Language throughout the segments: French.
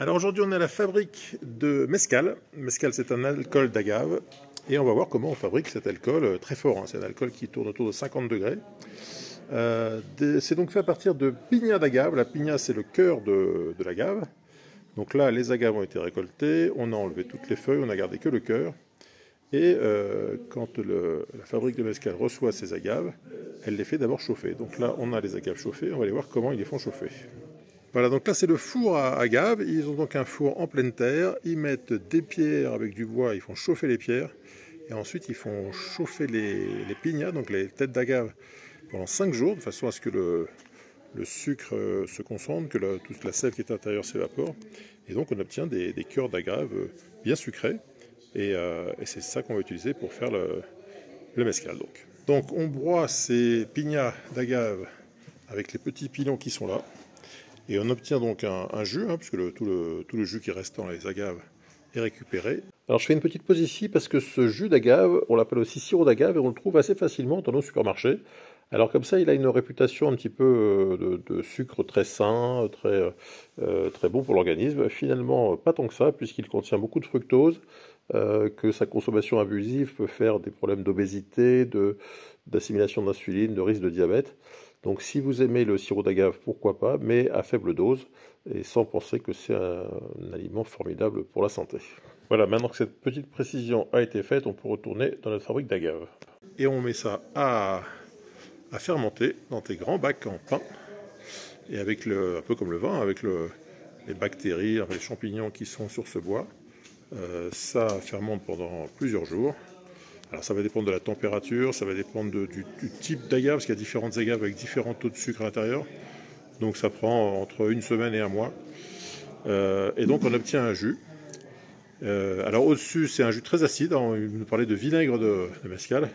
Alors aujourd'hui on est à la fabrique de mezcal. Mezcal c'est un alcool d'agave et on va voir comment on fabrique cet alcool très fort. C'est un alcool qui tourne autour de 50 degrés. C'est donc fait à partir de piña d'agave. La piña c'est le cœur de l'agave. Donc là les agaves ont été récoltées, on a enlevé toutes les feuilles, on a gardé que le cœur. Et quand la fabrique de mezcal reçoit ces agaves, elle les fait d'abord chauffer. Donc là on a les agaves chauffées, on va aller voir comment ils les font chauffer. Voilà, donc là c'est le four à agave. Ils ont donc un four en pleine terre. Ils mettent des pierres avec du bois, ils font chauffer les pierres. Et ensuite ils font chauffer les piñas, donc les têtes d'agave, pendant 5 jours, de façon à ce que le sucre se concentre, que toute la sève qui est à l'intérieur s'évapore. Et donc on obtient des cœurs d'agave bien sucrés. Et c'est ça qu'on va utiliser pour faire le mezcal. Donc on broie ces piñas d'agave avec les petits pilons qui sont là. Et on obtient donc un jus, puisque tout le jus qui reste dans les agaves est récupéré. Alors je fais une petite pause ici parce que ce jus d'agave, on l'appelle aussi sirop d'agave et on le trouve assez facilement dans nos supermarchés. Alors comme ça, il a une réputation un petit peu de sucre très sain, très bon pour l'organisme. Finalement, pas tant que ça, puisqu'il contient beaucoup de fructose, que sa consommation abusive peut faire des problèmes d'obésité, d'assimilation d'insuline, de risque de diabète. Donc si vous aimez le sirop d'agave, pourquoi pas, mais à faible dose, et sans penser que c'est un aliment formidable pour la santé. Voilà, maintenant que cette petite précision a été faite, on peut retourner dans notre fabrique d'agave. Et on met ça à fermenter dans des grands bacs en pain, et avec un peu comme le vin, avec les bactéries, les champignons qui sont sur ce bois. Ça fermente pendant plusieurs jours. Alors ça va dépendre de la température, ça va dépendre du type d'agave, parce qu'il y a différentes agaves avec différents taux de sucre à l'intérieur. Donc ça prend entre une semaine et un mois. Et donc on obtient un jus. Alors au-dessus c'est un jus très acide, on nous parlait de vinaigre de mezcal.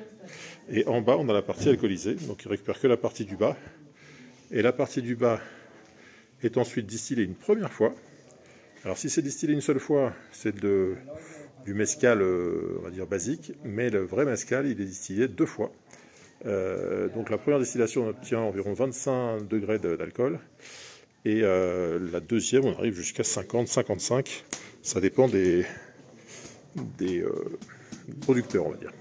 Et en bas on a la partie alcoolisée, donc il ne récupère que la partie du bas. Et la partie du bas est ensuite distillée une première fois. Alors si c'est distillé une seule fois, c'est du mezcal, on va dire basique, mais le vrai mezcal, il est distillé 2 fois. Donc la première distillation, on obtient environ 25 degrés d'alcool, et la deuxième, on arrive jusqu'à 50, 55, ça dépend des producteurs, on va dire.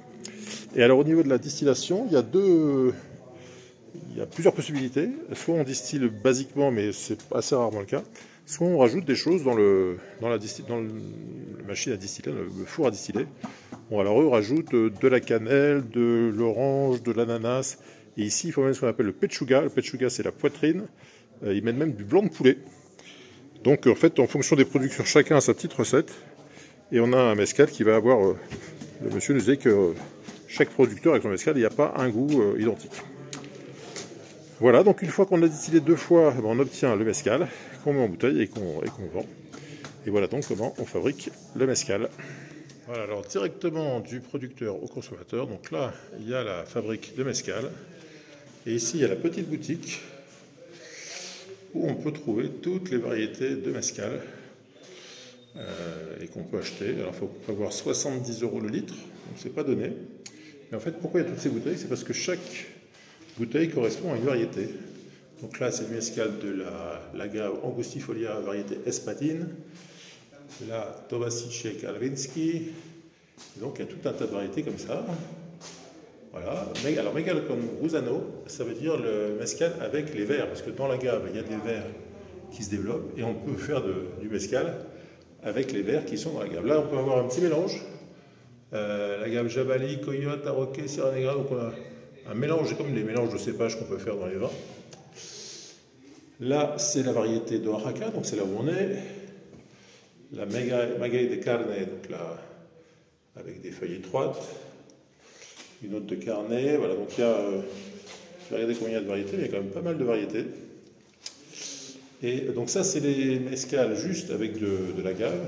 Et alors au niveau de la distillation, il y a plusieurs possibilités. Soit on distille basiquement, mais c'est assez rarement le cas. Soit on rajoute des choses dans la machine à distiller, le four à distiller. Bon, alors eux rajoutent de la cannelle, de l'orange, de l'ananas. Et ici, il faut même ce qu'on appelle le pechuga. Le pechuga, c'est la poitrine. Ils mettent même du blanc de poulet. Donc en fait, en fonction des producteurs, chacun a sa petite recette. Et on a un mezcal qui va avoir... le monsieur nous disait que chaque producteur avec son mezcal, il n'y a pas un goût identique. Voilà, donc une fois qu'on a distillé 2 fois, on obtient le mezcal qu'on met en bouteille et qu'on vend. Et voilà donc comment on fabrique le mezcal. Voilà, alors directement du producteur au consommateur. Donc là, il y a la fabrique de mezcal. Et ici, il y a la petite boutique où on peut trouver toutes les variétés de mezcal et qu'on peut acheter. Alors il faut avoir 70 € le litre, donc c'est pas donné. Mais en fait, pourquoi il y a toutes ces bouteilles? C'est parce que chaque bouteille correspond à une variété. Donc là, c'est le mezcal de l'agave angustifolia variété Espadin. Là, Tovacice Kalvinsky. Donc il y a tout un tas de variétés comme ça. Voilà. Alors mezcal comme Rusano, ça veut dire le mezcal avec les vers, parce que dans l'agave, il y a des vers qui se développent et on peut faire du mezcal avec les vers qui sont dans l'agave. Là, on peut avoir un petit mélange. L'agave Jabali, Coyote, Aroquet, Sierra Negra. Donc on a un mélange, comme les mélanges de cépages qu'on peut faire dans les vins. Là, c'est la variété de Oaxaca, donc c'est là où on est. La Maguey de Carne, donc là, avec des feuilles étroites. Une autre de Carnet, voilà, donc il y a, je vais regarder combien il y a de variétés, mais il y a quand même pas mal de variétés. Et donc ça, c'est les mezcals juste avec de l'agave.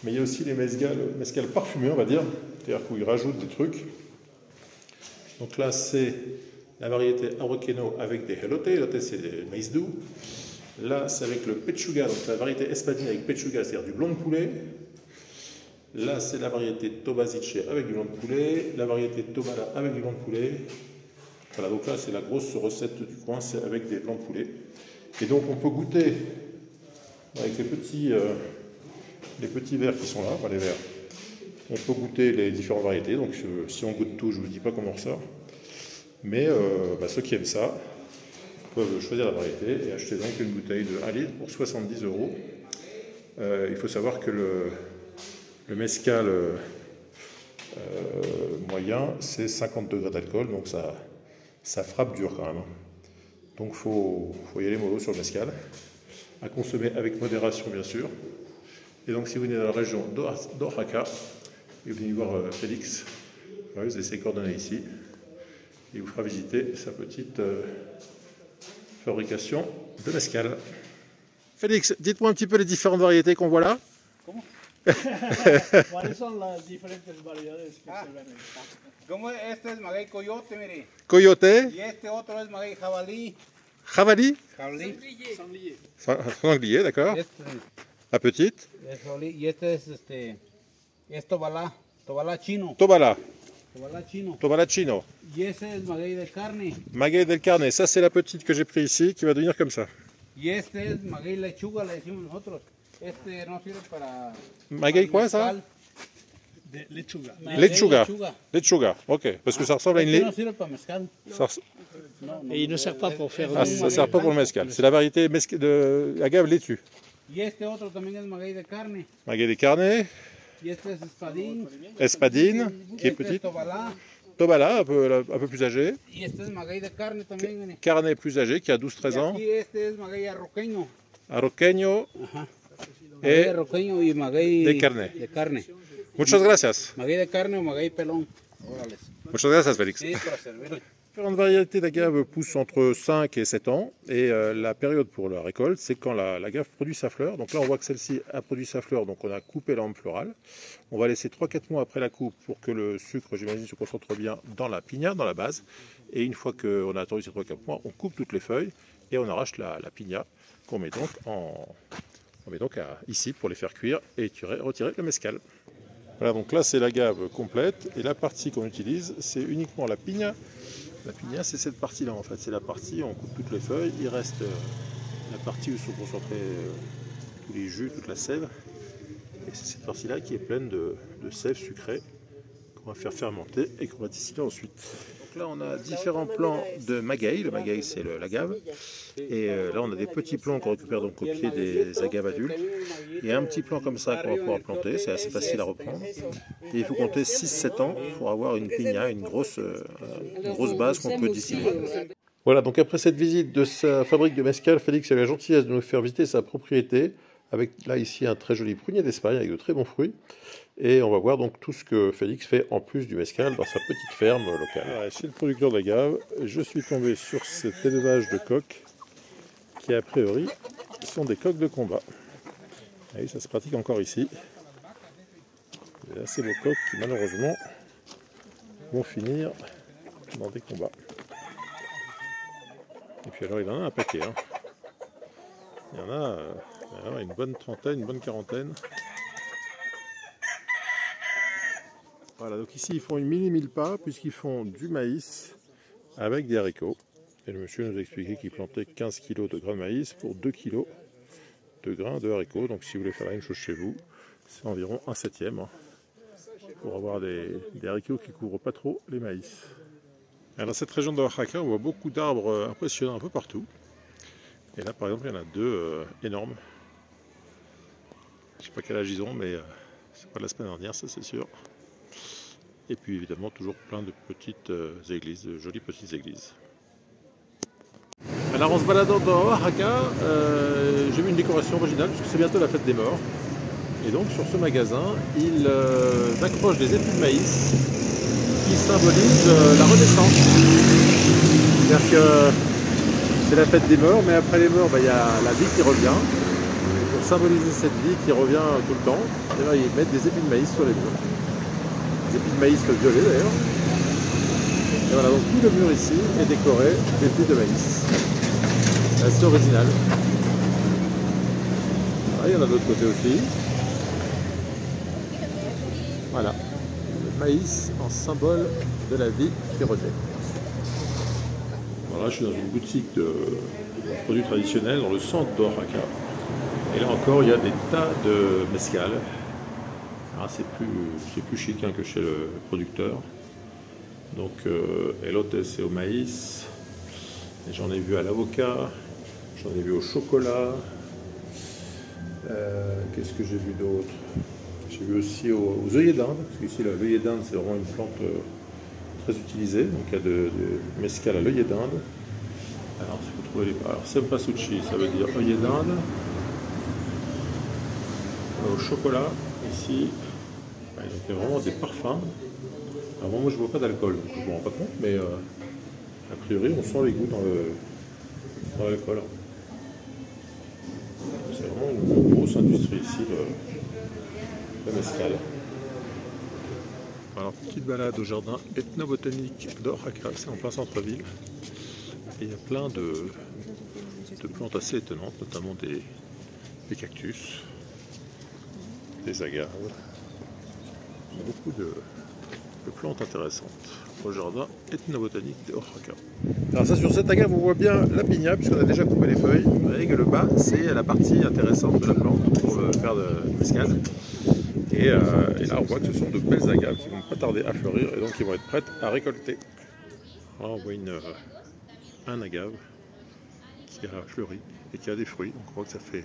Mais il y a aussi les mezcals parfumés, on va dire, c'est-à-dire qu'ils rajoutent des trucs. Donc là, c'est la variété Arroqueno avec des elote. Elote, c'est des maïs doux. Là, c'est avec le pechuga, donc la variété espadine avec pechuga, c'est-à-dire du blanc de poulet. Là, c'est la variété Tovacice avec du blanc de poulet. La variété Tomala avec du blanc de poulet. Voilà, donc là, c'est la grosse recette du coin, c'est avec des blancs de poulet. Et donc, on peut goûter avec les petits verres qui sont là, enfin les verres. On peut goûter les différentes variétés, donc si on goûte tout, je ne vous dis pas comment on ressort. Mais ceux qui aiment ça peuvent choisir la variété et acheter donc une bouteille de 1 litre pour 70 €. Il faut savoir que le mezcal moyen, c'est 50 degrés d'alcool, donc ça frappe dur quand même. Donc il faut y aller mollo sur le mezcal, à consommer avec modération bien sûr. Et donc si vous venez dans la région d'Oaxaca, et vous venez voir Félix, vous avez ses coordonnées ici, il vous fera visiter sa petite fabrication de mezcal. Félix, dites-moi un petit peu les différentes variétés qu'on voit là. ¿Cómo? ¿Cuáles son las diferentes variedades que se ven? Como este es maguey coyote, mire. Coyote. Y este otro es maguey jabalí. Javalí. Jabalí. Sanglier. Sanglier, d'accord. Este La petite. es jabalí. Y este es tobalá. Tobalá chino. Tobala. Tobalá chino. Tobala chino. Y ese es maguey de carne. Maguey del Carne. Ça, c'est la petite que j'ai pris ici, qui va devenir comme ça. Y este es maguey lechuga, le decimos nosotros. Este no sirve para... Maguey quoi, ça? mezcal. De lechuga. Maguey Lechuga. Lechuga, ok. Parce que ça ressemble à une... Este no sirve para mezcal. Et il ne sert pas pour faire Ah, ça ne sert pas pour le mezcal. C'est la variété de agave laitue. Y este otro también es maguey de carne. Maguey del Carne. Y este es espadín. Espadine, qui est Este es petite. tobalá. Tobala, un peu plus âgé. Y este es maguey de carne también, mire. Carne plus âgé, qui a Y 12-13 ans. aquí este es maguey arroqueño. Arroqueño. Maguey Et arroqueño y maguey de carne. de carne. muchas gracias. Maguey de carne o maguey pelón. Órale. Muchas gracias, Félix. Sí, para servirle. Différentes variétés d'agave poussent entre 5 et 7 ans et la période pour la récolte, c'est quand l'agave produit sa fleur. Donc là, on voit que celle-ci a produit sa fleur, donc on a coupé l'ambre florale. On va laisser 3-4 mois après la coupe pour que le sucre, j'imagine, se concentre bien dans la piña, dans la base. Et une fois qu'on a attendu ces 3-4 mois, on coupe toutes les feuilles et on arrache la piña qu'on met donc ici pour les faire cuire et retirer le mezcal. Voilà, donc là c'est l'agave complète et la partie qu'on utilise, c'est uniquement la piña. La piña, c'est cette partie-là en fait, c'est la partie, on coupe toutes les feuilles, il reste la partie où sont concentrés tous les jus, toute la sève. Et c'est cette partie-là qui est pleine de sève sucrée qu'on va faire fermenter et qu'on va distiller ensuite. Donc là, on a différents plants de maguey. Le maguey, c'est l'agave. Et là, on a des petits plants qu'on récupère donc au pied des agaves adultes. Il y a un petit plant comme ça qu'on va pouvoir planter, c'est assez facile à reprendre. Et il faut compter 6-7 ans pour avoir une piña, une grosse base qu'on peut distiller. Voilà, donc après cette visite de sa fabrique de mezcal, Félix a eu la gentillesse de nous faire visiter sa propriété, avec là ici un très joli prunier d'Espagne avec de très bons fruits. Et on va voir donc tout ce que Félix fait en plus du mezcal dans sa petite ferme locale. Alors, chez le producteur d'agave, je suis tombé sur cet élevage de coqs qui a priori sont des coqs de combat. Et ça se pratique encore ici. Il y a assez beaux coqs qui malheureusement vont finir dans des combats. Et puis alors il en a un paquet. Hein. Il y en a une bonne trentaine, une bonne quarantaine. Voilà, donc ici ils font une mini milpa puisqu'ils font du maïs avec des haricots. Et le monsieur nous a expliqué qu'il plantait 15 kg de grains de maïs pour 2 kg de grains de haricots. Donc si vous voulez faire la même chose chez vous, c'est environ 1/7 hein, pour avoir des haricots qui ne couvrent pas trop les maïs. Alors, dans cette région de Oaxaca, on voit beaucoup d'arbres impressionnants un peu partout. Et là par exemple il y en a deux énormes. Je ne sais pas quel âge ils ont, mais c'est pas de la semaine dernière, ça c'est sûr. Et puis évidemment toujours plein de petites églises, de jolies petites églises. Alors en se baladant dans Oaxaca, j'ai vu une décoration originale puisque c'est bientôt la fête des morts. Et donc sur ce magasin, ils accrochent des épis de maïs qui symbolisent la renaissance. C'est-à-dire que c'est la fête des morts, mais après les morts, il y a la vie qui revient. Et pour symboliser cette vie qui revient tout le temps, et là, ils mettent des épis de maïs sur les murs. Des épis de maïs violets d'ailleurs. Et voilà, donc tout le mur ici est décoré d'épis de maïs. C'est assez original. Ah, il y en a de l'autre côté aussi. Voilà, le maïs en symbole de la vie qui revient. Voilà, je suis dans une boutique de produits traditionnels dans le centre d'Oaxaca. Et là encore, il y a des tas de mezcal. Ah, c'est plus chic hein, que chez le producteur. Donc, elote, c'est au maïs. J'en ai vu à l'avocat. J'en ai vu au chocolat. Qu'est-ce que j'ai vu d'autre? J'ai vu aussi aux œillets d'Inde. Parce qu'ici, l'œillet d'Inde, c'est vraiment une plante très utilisée. Donc, il y a de mezcal à l'œillet d'Inde. Alors, si vous trouvez les... Alors, cempasúchil, ça veut dire œillet d'Inde. Au chocolat, ici, il y a vraiment des parfums. Alors moi je ne bois pas d'alcool, donc je ne me rends pas compte, mais a priori on sent les goûts dans l'alcool. C'est vraiment une grosse industrie ici, le mezcal. Alors petite balade au jardin ethnobotanique d'Oaxaca, c'est en plein centre-ville. Et il y a plein de plantes assez étonnantes, notamment des cactus, des agaves, beaucoup de plantes intéressantes au jardin ethnobotanique de Oaxaca. Alors ça, sur cette agave, on voit bien la piña, puisqu'on a déjà coupé les feuilles. Vous voyez que le bas, c'est la partie intéressante de la plante pour faire de mezcal. Et là, on voit que ce sont de belles agaves qui vont pas tarder à fleurir et donc qui vont être prêtes à récolter. Là, on voit un agave qui a fleuri et qui a des fruits. Donc on voit que ça fait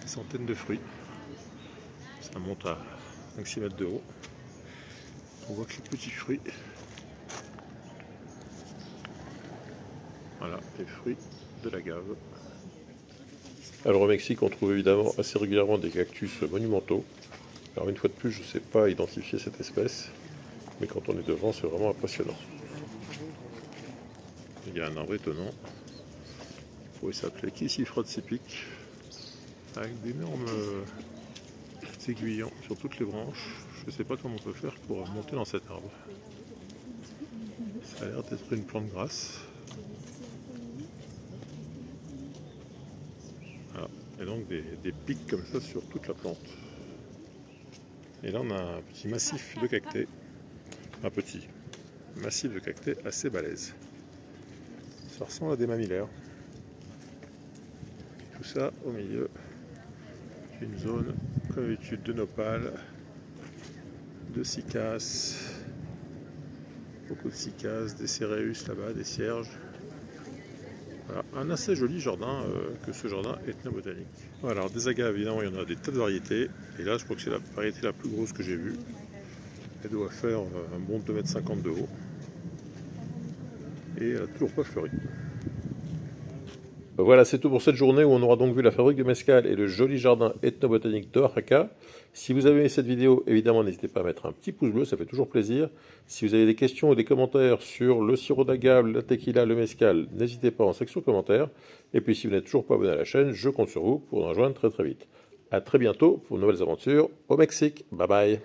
des centaines de fruits. Ça monte à 5-6 mètres de haut. On voit que les petits fruits, voilà, les fruits de l'agave. Alors au Mexique, on trouve évidemment assez régulièrement des cactus monumentaux. Alors une fois de plus, je ne sais pas identifier cette espèce, mais quand on est devant, c'est vraiment impressionnant. Il y a un arbre étonnant, il pourrait s'appeler Kissifrotzipic, avec d'énormes aiguillons sur toutes les branches. Je ne sais pas comment on peut faire pour monter dans cet arbre. Ça a l'air d'être une plante grasse. Voilà. Et donc des pics comme ça sur toute la plante. Et là on a un petit massif de cactés. Un petit massif de cactés assez balèze. Ça ressemble à des mammillaires. Et tout ça au milieu d'une zone comme d'habitude de nopales, de cycas, beaucoup de cycas, des céréus là-bas, des cierges. Voilà, un assez joli jardin que ce jardin ethnobotanique. Voilà, alors des agaves, évidemment, il y en a des tas de variétés. Et là, je crois que c'est la variété la plus grosse que j'ai vue. Elle doit faire un bon 2,50 m de haut. Et elle n'a toujours pas fleuri. Voilà, c'est tout pour cette journée où on aura donc vu la fabrique de mezcal et le joli jardin ethnobotanique d'Oaxaca. Si vous avez aimé cette vidéo, évidemment, n'hésitez pas à mettre un petit pouce bleu, ça fait toujours plaisir. Si vous avez des questions ou des commentaires sur le sirop d'agave, la tequila, le mezcal, n'hésitez pas en section commentaires. Et puis si vous n'êtes toujours pas abonné à la chaîne, je compte sur vous pour nous rejoindre très vite. A très bientôt pour de nouvelles aventures au Mexique. Bye bye.